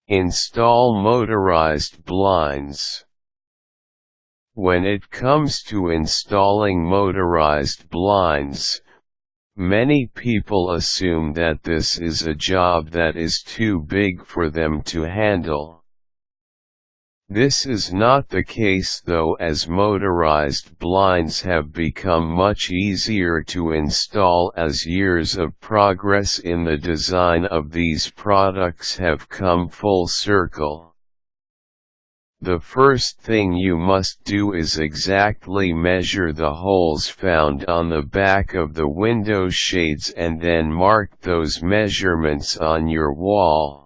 Install motorized blinds. When it comes to installing motorized blinds, many people assume that this is a job that is too big for them to handle. This is not the case though, as motorized blinds have become much easier to install as years of progress in the design of these products have come full circle. The first thing you must do is exactly measure the holes found on the back of the window shades and then mark those measurements on your wall.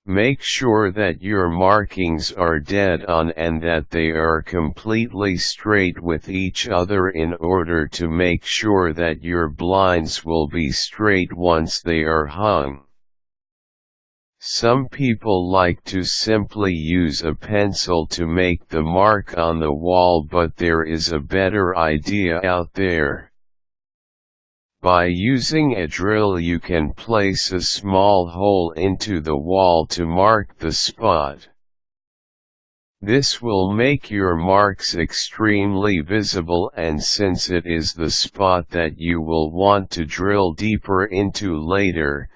Make sure that your markings are dead on and that they are completely straight with each other in order to make sure that your blinds will be straight once they are hung. Some people like to simply use a pencil to make the mark on the wall, but there is a better idea out there. By using a drill you can place a small hole into the wall to mark the spot. This will make your marks extremely visible, and since it is the spot that you will want to drill deeper into later,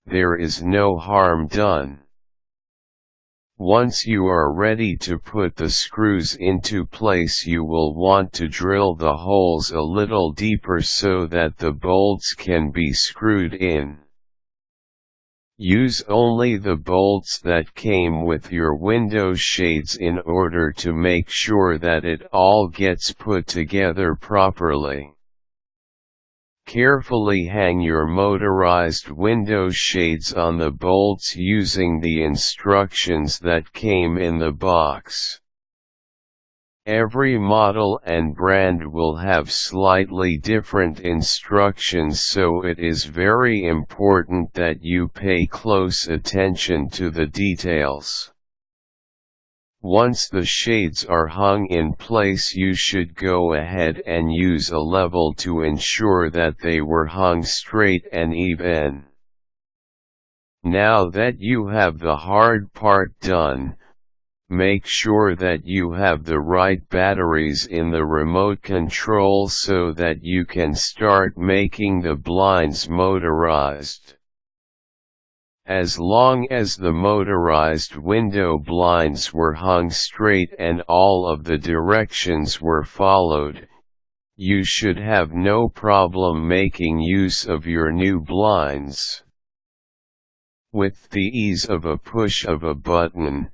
there is no harm done. Once you are ready to put the screws into place, you will want to drill the holes a little deeper so that the bolts can be screwed in. Use only the bolts that came with your window shades in order to make sure that it all gets put together properly. Carefully hang your motorized window shades on the bolts using the instructions that came in the box. Every model and brand will have slightly different instructions, so it is very important that you pay close attention to the details. Once the shades are hung in place, you should go ahead and use a level to ensure that they were hung straight and even. Now that you have the hard part done, make sure that you have the right batteries in the remote control so that you can start making the blinds motorized. As long as the motorized window blinds were hung straight and all of the directions were followed, you should have no problem making use of your new blinds. With the ease of a push of a button,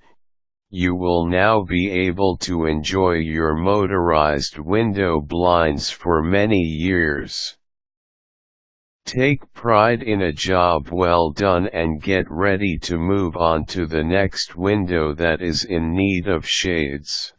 you will now be able to enjoy your motorized window blinds for many years. Take pride in a job well done and get ready to move on to the next window that is in need of shades.